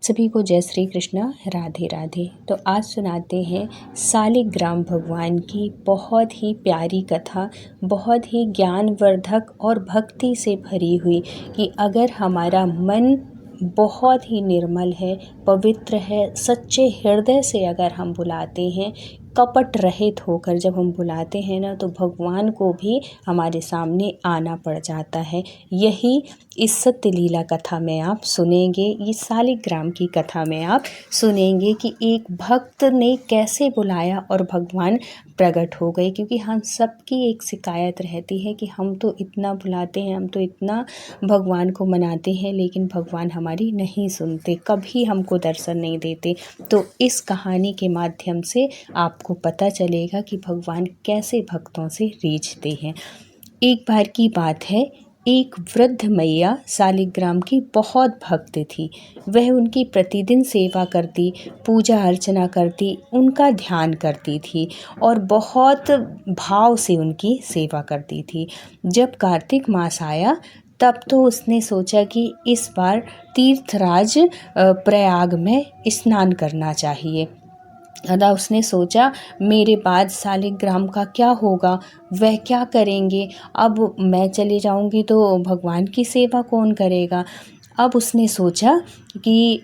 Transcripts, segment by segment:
सभी को जय श्री कृष्ण, राधे राधे। तो आज सुनाते हैं सालिग्राम भगवान की बहुत ही प्यारी कथा, बहुत ही ज्ञानवर्धक और भक्ति से भरी हुई कि अगर हमारा मन बहुत ही निर्मल है, पवित्र है, सच्चे हृदय से अगर हम बुलाते हैं, कपट रहित होकर जब हम बुलाते हैं ना, तो भगवान को भी हमारे सामने आना पड़ जाता है। यही इस सत्य लीला कथा में आप सुनेंगे, ये सालिग्राम की कथा में आप सुनेंगे कि एक भक्त ने कैसे बुलाया और भगवान प्रकट हो गए। क्योंकि हम सबकी एक शिकायत रहती है कि हम तो इतना बुलाते हैं, हम तो इतना भगवान को मनाते हैं, लेकिन भगवान हमारी नहीं सुनते, कभी हमको दर्शन नहीं देते। तो इस कहानी के माध्यम से आपको पता चलेगा कि भगवान कैसे भक्तों से रीझते हैं। एक बार की बात है, एक वृद्ध मैया सालिग्राम की बहुत भक्त थी। वह उनकी प्रतिदिन सेवा करती, पूजा अर्चना करती, उनका ध्यान करती थी और बहुत भाव से उनकी सेवा करती थी। जब कार्तिक मास आया तब तो उसने सोचा कि इस बार तीर्थराज प्रयाग में स्नान करना चाहिए। अदा उसने सोचा मेरे बाद सालिग्राम का क्या होगा, वह क्या करेंगे, अब मैं चली जाऊंगी तो भगवान की सेवा कौन करेगा। अब उसने सोचा कि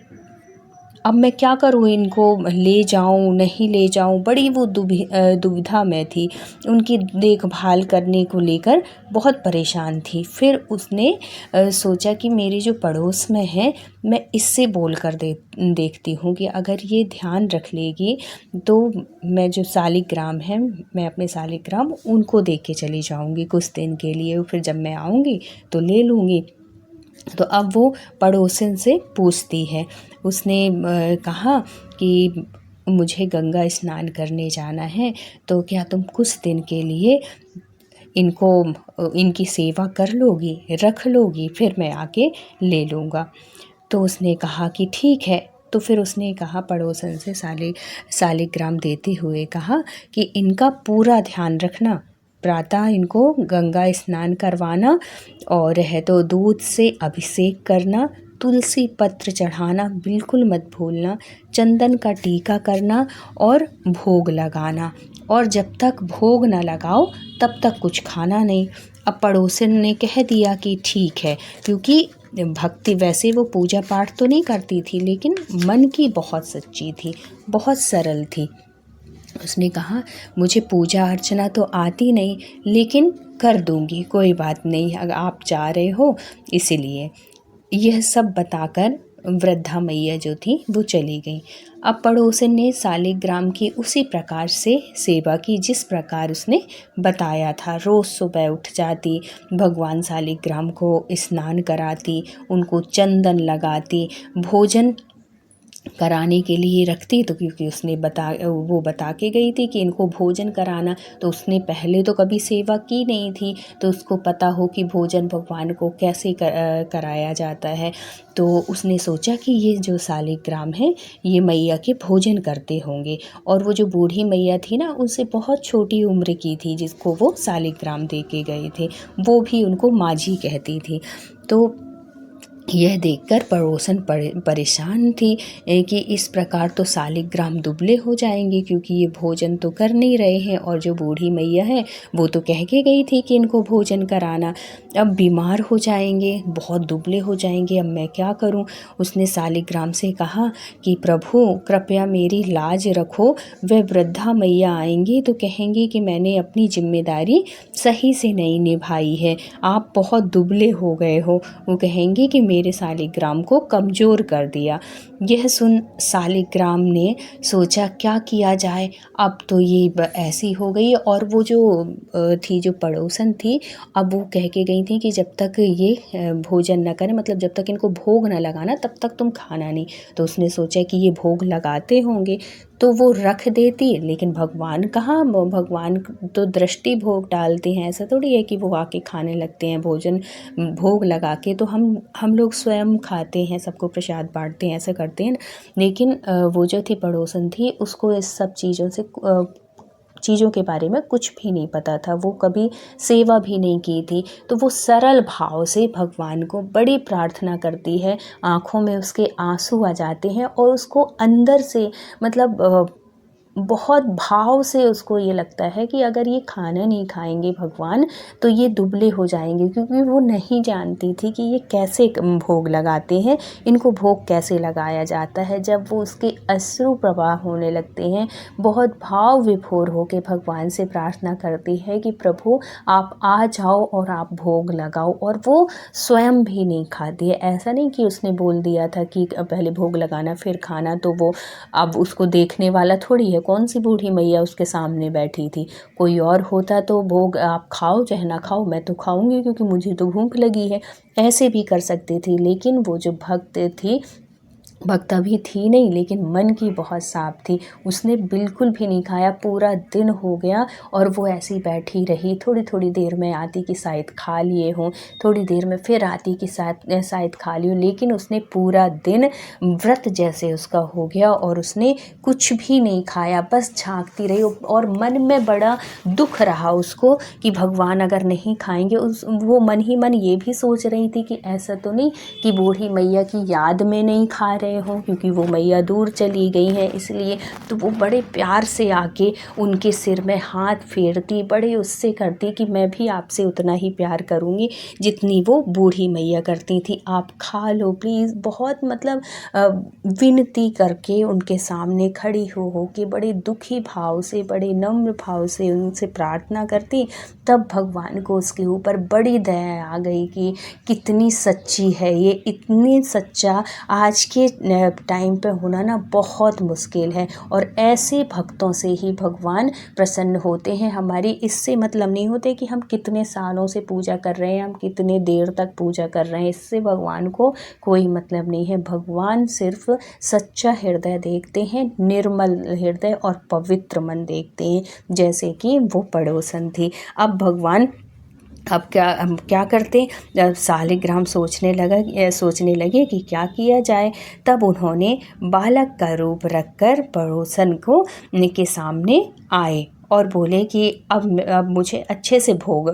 अब मैं क्या करूँ, इनको ले जाऊँ नहीं ले जाऊँ, बड़ी वो दुविधा में थी। उनकी देखभाल करने को लेकर बहुत परेशान थी। फिर उसने सोचा कि मेरे जो पड़ोस में है, मैं इससे बोल कर देखती हूँ कि अगर ये ध्यान रख लेगी तो मैं जो सालिग्राम है, मैं अपने सालिग्राम उनको दे के चली जाऊँगी कुछ दिन के लिए, फिर जब मैं आऊँगी तो ले लूँगी। तो अब वो पड़ोसन से पूछती है। उसने कहा कि मुझे गंगा स्नान करने जाना है, तो क्या तुम कुछ दिन के लिए इनकी सेवा कर लोगी, रख लोगी, फिर मैं आके ले लूँगा। तो उसने कहा कि ठीक है। तो फिर उसने कहा, पड़ोसन से सालिग्राम देते हुए कहा कि इनका पूरा ध्यान रखना, प्रातः इनको गंगा स्नान करवाना और है तो दूध से अभिषेक करना, तुलसी पत्र चढ़ाना बिल्कुल मत भूलना, चंदन का टीका करना और भोग लगाना, और जब तक भोग न लगाओ तब तक कुछ खाना नहीं। अब पड़ोसन ने कह दिया कि ठीक है, क्योंकि भक्ति वैसे वो पूजा पाठ तो नहीं करती थी, लेकिन मन की बहुत सच्ची थी, बहुत सरल थी। उसने कहा मुझे पूजा अर्चना तो आती नहीं, लेकिन कर दूंगी, कोई बात नहीं, अगर आप जा रहे हो इसीलिए। यह सब बताकर वृद्धा मैया जो थी वो चली गई। अब पड़ोसन ने सालिग्राम की उसी प्रकार से सेवा की जिस प्रकार उसने बताया था। रोज़ सुबह उठ जाती, भगवान सालिग्राम को स्नान कराती, उनको चंदन लगाती, भोजन कराने के लिए रखती। तो क्योंकि उसने वो बता के गई थी कि इनको भोजन कराना, तो उसने पहले तो कभी सेवा की नहीं थी, तो उसको पता हो कि भोजन भगवान को कैसे कराया जाता है। तो उसने सोचा कि ये जो सालिग्राम है ये मैया के भोजन करते होंगे। और वो जो बूढ़ी मैया थी ना, उनसे बहुत छोटी उम्र की थी जिसको वो सालिग्राम दे के गए थे, वो भी उनको माझी कहती थी। तो यह देखकर पड़ोसन परेशान थी कि इस प्रकार तो सालिग्राम दुबले हो जाएंगे, क्योंकि ये भोजन तो कर नहीं रहे हैं, और जो बूढ़ी मैया है वो तो कह के गई थी कि इनको भोजन कराना, अब बीमार हो जाएंगे, बहुत दुबले हो जाएंगे, अब मैं क्या करूं। उसने सालिग्राम से कहा कि प्रभु कृपया मेरी लाज रखो, वह वृद्धा मैया आएंगी तो कहेंगी कि मैंने अपनी जिम्मेदारी सही से नहीं निभाई है, आप बहुत दुबले हो गए हो, वो कहेंगे कि मेरे सालिग्राम को कमज़ोर कर दिया। यह सुन सालिग्राम ने सोचा क्या किया जाए, अब तो ये ऐसी हो गई। और वो जो पड़ोसन थी, अब वो कह के गई थी कि जब तक ये भोजन न करें, मतलब जब तक इनको भोग न लगाना तब तक तुम खाना नहीं। तो उसने सोचा कि ये भोग लगाते होंगे तो वो रख देती, लेकिन भगवान कहाँ, भगवान तो दृष्टि भोग डालते हैं, ऐसा थोड़ी है कि वो आके खाने लगते हैं। भोजन भोग लगा के तो हम लोग स्वयं खाते हैं, सबको प्रसाद बांटते हैं, ऐसा करते हैं। लेकिन वो जो थी पड़ोसन थी, उसको इस सब चीज़ों से चीज़ों के बारे में कुछ भी नहीं पता था, वो कभी सेवा भी नहीं की थी। तो वो सरल भाव से भगवान को बड़ी प्रार्थना करती है, आँखों में उसके आँसू आ जाते हैं और उसको अंदर से मतलब बहुत भाव से उसको ये लगता है कि अगर ये खाना नहीं खाएंगे भगवान तो ये दुबले हो जाएंगे, क्योंकि वो नहीं जानती थी कि ये कैसे भोग लगाते हैं, इनको भोग कैसे लगाया जाता है। जब वो उसके अश्रु प्रवाह होने लगते हैं, बहुत भाव विभोर होकर भगवान से प्रार्थना करती है कि प्रभु आप आ जाओ और आप भोग लगाओ, और वो स्वयं भी नहीं खाती है। ऐसा नहीं कि उसने बोल दिया था कि पहले भोग लगाना फिर खाना, तो वो अब उसको देखने वाला थोड़ी है, कौन सी बूढ़ी मैया उसके सामने बैठी थी। कोई और होता तो भोग आप खाओ चाहे ना खाओ, मैं तो खाऊंगी क्योंकि मुझे तो भूख लगी है, ऐसे भी कर सकती थी। लेकिन वो जो भक्त थी, भक्त अभी थी नहीं लेकिन मन की बहुत साफ थी, उसने बिल्कुल भी नहीं खाया। पूरा दिन हो गया और वो ऐसी बैठी रही। थोड़ी थोड़ी देर में आती कि शायद खा लिए हों, थोड़ी देर में फिर आती कि शायद खा लियो, लेकिन उसने पूरा दिन व्रत जैसे उसका हो गया और उसने कुछ भी नहीं खाया, बस झांकती रही। और मन में बड़ा दुख रहा उसको कि भगवान अगर नहीं खाएंगे, वो मन ही मन ये भी सोच रही थी कि ऐसा तो नहीं कि बूढ़ी मैया की याद में नहीं खा रहे हो, क्योंकि वो मैया दूर चली गई हैं इसलिए। तो वो बड़े प्यार से आके उनके सिर में हाथ फेरती, बड़े उससे करती कि मैं भी आपसे उतना ही प्यार करूँगी जितनी वो बूढ़ी मैया करती थी, आप खा लो प्लीज़। बहुत मतलब विनती करके उनके सामने खड़ी हो के बड़े दुखी भाव से, बड़े नम्र भाव से उनसे प्रार्थना करती। तब भगवान को उसके ऊपर बड़ी दया आ गई कि कितनी सच्ची है ये, इतनी सच्चा आज के टाइम पे होना ना बहुत मुश्किल है, और ऐसे भक्तों से ही भगवान प्रसन्न होते हैं। हमारी इससे मतलब नहीं होते कि हम कितने सालों से पूजा कर रहे हैं, हम कितने देर तक पूजा कर रहे हैं, इससे भगवान को कोई मतलब नहीं है। भगवान सिर्फ सच्चा हृदय देखते हैं, निर्मल हृदय और पवित्र मन देखते हैं, जैसे कि वो पड़ोसन थी। अब भगवान अब क्या करते, जब शालिग्राम सोचने लगे कि क्या किया जाए। तब उन्होंने बालक का रूप रखकर पड़ोसन को के सामने आए और बोले कि अब मुझे अच्छे से भोग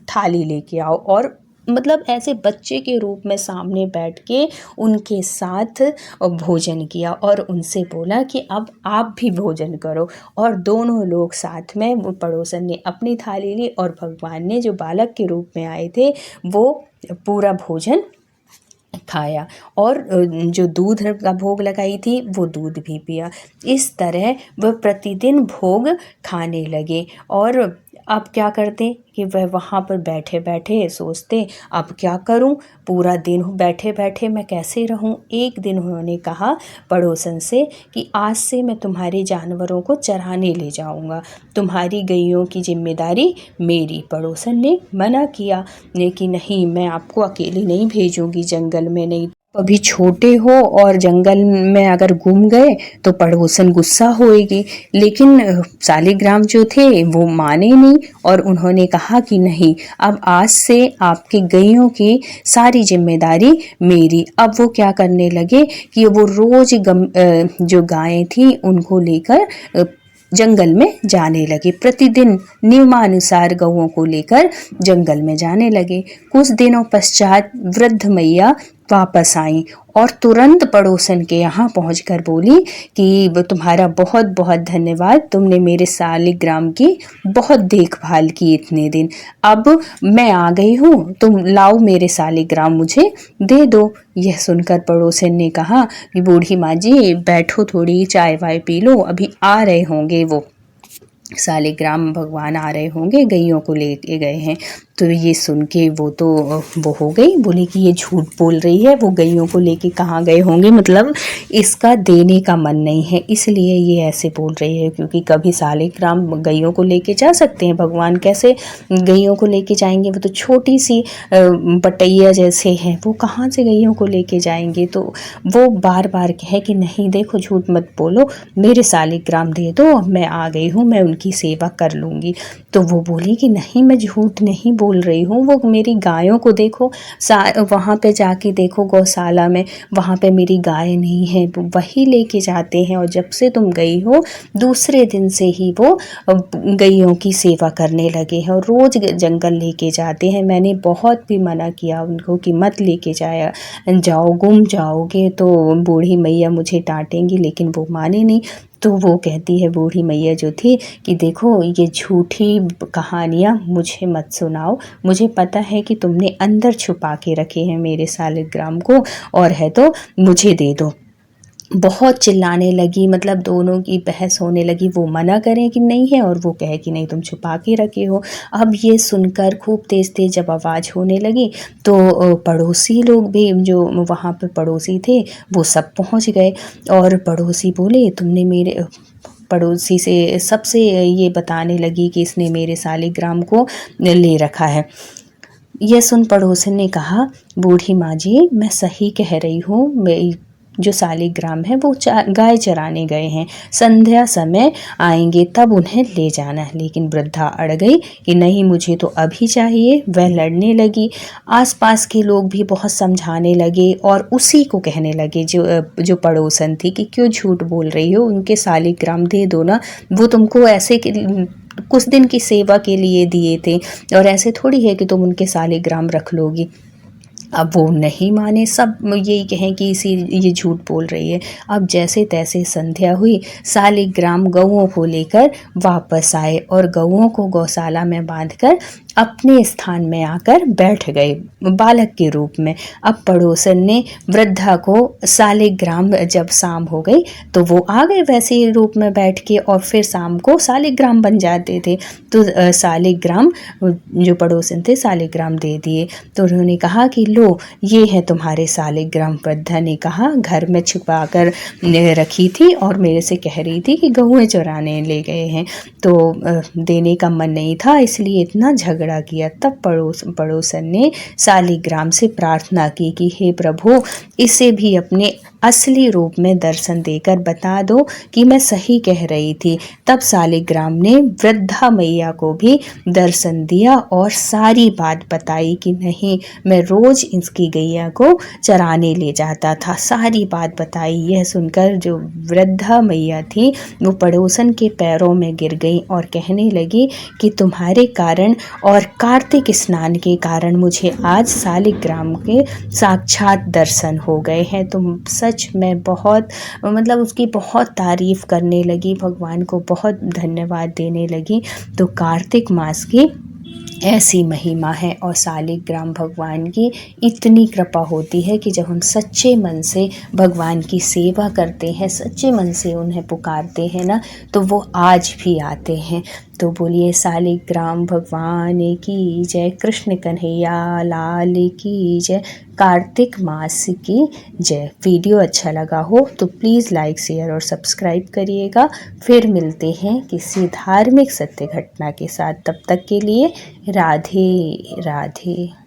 थाली लेके आओ, और मतलब ऐसे बच्चे के रूप में सामने बैठ के उनके साथ भोजन किया और उनसे बोला कि अब आप भी भोजन करो। और दोनों लोग साथ में, वो पड़ोसन ने अपनी थाली ली और भगवान ने जो बालक के रूप में आए थे वो पूरा भोजन खाया, और जो दूध का भोग लगाई थी वो दूध भी पिया। इस तरह वह प्रतिदिन भोग खाने लगे। और अब क्या करते कि वह वहाँ पर बैठे बैठे सोचते, अब क्या करूँ, पूरा दिन बैठे बैठे मैं कैसे रहूँ। एक दिन उन्होंने कहा पड़ोसन से कि आज से मैं तुम्हारे जानवरों को चराने ले जाऊँगा, तुम्हारी गैयों की जिम्मेदारी मेरी। पड़ोसन ने मना किया, लेकिन नहीं, मैं आपको अकेले नहीं भेजूँगी जंगल में, नहीं, अभी छोटे हो और जंगल में अगर गुम गए तो पड़ोसन गुस्सा होएगी। लेकिन शालिग्राम जो थे वो माने नहीं और उन्होंने कहा कि नहीं, अब आज से आपकी गैयों की सारी जिम्मेदारी मेरी। अब वो क्या करने लगे कि वो रोज जो गायें थी उनको लेकर जंगल में जाने लगे। प्रतिदिन नियमानुसार गौओं को लेकर जंगल में जाने लगे। कुछ दिनों पश्चात वृद्ध मैया वापस आई और तुरंत पड़ोसन के यहाँ पहुंचकर बोली कि तुम्हारा बहुत बहुत धन्यवाद, तुमने मेरे शालिग्राम की बहुत देखभाल की इतने दिन। अब मैं आ गई हूँ, तुम लाओ मेरे शालिग्राम मुझे दे दो। यह सुनकर पड़ोसन ने कहा कि बूढ़ी माँ जी बैठो, थोड़ी चाय वाय पी लो, अभी आ रहे होंगे वो शालिग्राम भगवान, आ रहे होंगे, गैयों को लेके गए हैं। तो ये सुन के वो हो गई, बोली कि ये झूठ बोल रही है, वो गैयों को लेके कहाँ गए होंगे, मतलब इसका देने का मन नहीं है इसलिए ये ऐसे बोल रही है। क्योंकि कभी शालिग्राम गैयों को लेके जा सकते हैं, भगवान कैसे गैयों को लेके जाएंगे, वो तो छोटी सी बटैया जैसे हैं, वो कहाँ से गैयों को लेके जाएंगे। तो वो बार बार कहे कि नहीं देखो, झूठ मत बोलो, मेरे शालिग्राम दे दो, मैं आ गई हूँ, मैं उनकी सेवा कर लूँगी। तो वो बोली कि नहीं, मैं झूठ नहीं बोल बोल रही हूँ, वो मेरी गायों को देखो, वहाँ पे जाके देखो गौशाला में, वहाँ पे मेरी गाय नहीं है, वही लेके जाते हैं। और जब से तुम गई हो दूसरे दिन से ही वो गैयों की सेवा करने लगे हैं और रोज़ जंगल लेके जाते हैं। मैंने बहुत भी मना किया उनको कि मत लेके जाया जाओ, गुम जाओगे तो बूढ़ी मैया मुझे डांटेंगी, लेकिन वो माने नहीं। तो वो कहती है बूढ़ी मैया जो थी कि देखो ये झूठी कहानियाँ मुझे मत सुनाओ, मुझे पता है कि तुमने अंदर छुपा के रखे हैं मेरे सालिग्राम को, और है तो मुझे दे दो। बहुत चिल्लाने लगी, मतलब दोनों की बहस होने लगी, वो मना करें कि नहीं है और वो कहे कि नहीं तुम छुपा के रखे हो। अब ये सुनकर खूब तेज़ तेज़ जब आवाज़ होने लगी तो पड़ोसी लोग भी जो वहाँ पे पड़ोसी थे वो सब पहुँच गए, और पड़ोसी बोले तुमने मेरे पड़ोसी से सबसे ये बताने लगी कि इसने मेरे सालिग्राम को ले रखा है। यह सुन पड़ोसन ने कहा बूढ़ी माँ जी मैं सही कह रही हूँ, जो सालिग्राम है वो गाय चराने गए हैं, संध्या समय आएंगे तब उन्हें ले जाना है। लेकिन वृद्धा अड़ गई कि नहीं मुझे तो अभी चाहिए। वह लड़ने लगी। आसपास के लोग भी बहुत समझाने लगे और उसी को कहने लगे जो पड़ोसन थी कि क्यों झूठ बोल रही हो, उनके सालिग्राम दे दो ना, वो तुमको ऐसे कुछ दिन की सेवा के लिए दिए थे और ऐसे थोड़ी है कि तुम उनके सालिग्राम रख लोगी। अब वो नहीं माने, सब यही कहें कि ये झूठ बोल रही है। अब जैसे तैसे संध्या हुई, सालिग्राम गऊओं को लेकर वापस आए और गऊओं को गौशाला में बांधकर अपने स्थान में आकर बैठ गए बालक के रूप में। अब पड़ोसन ने वृद्धा को सालिग्राम, जब शाम हो गई तो वो आ गए वैसे ही रूप में बैठ के, और फिर शाम को सालिग्राम बन जाते थे। तो सालिग्राम जो पड़ोसन थे सालिग्राम दे दिए। तो उन्होंने कहा कि लो ये है तुम्हारे सालिग्राम। वृद्धा ने कहा घर में छुपा कर रखी थी और मेरे से कह रही थी कि गहुएं चराने ले गए हैं, तो देने का मन नहीं था इसलिए इतना झगड़ा किया। तब पड़ोसन ने सालिग्राम से प्रार्थना की कि हे प्रभु इसे भी अपने असली रूप में दर्शन देकर बता दो कि मैं सही कह रही थी। तब सालिग्राम ने वृद्धा मैया को भी दर्शन दिया और सारी बात बताई कि नहीं मैं रोज इसकी गैया को चराने ले जाता था, सारी बात बताई। यह सुनकर जो वृद्धा मैया थी वो पड़ोसन के पैरों में गिर गई और कहने लगी कि तुम्हारे कारण और कार्तिक स्नान के कारण मुझे आज सालिग्राम के साक्षात दर्शन हो गए हैं। तुम सच में बहुत, मतलब उसकी बहुत तारीफ करने लगी, भगवान को बहुत धन्यवाद देने लगी। तो कार्तिक मास की ऐसी महिमा है और सालिग्राम भगवान की इतनी कृपा होती है कि जब हम सच्चे मन से भगवान की सेवा करते हैं, सच्चे मन से उन्हें पुकारते हैं ना, तो वो आज भी आते हैं। तो बोलिए सालिग्राम भगवान की जय, कृष्ण कन्हैया लाल की जय, कार्तिक मास की जय। वीडियो अच्छा लगा हो तो प्लीज़ लाइक शेयर और सब्सक्राइब करिएगा। फिर मिलते हैं किसी धार्मिक सत्य घटना के साथ, तब तक के लिए राधे राधे।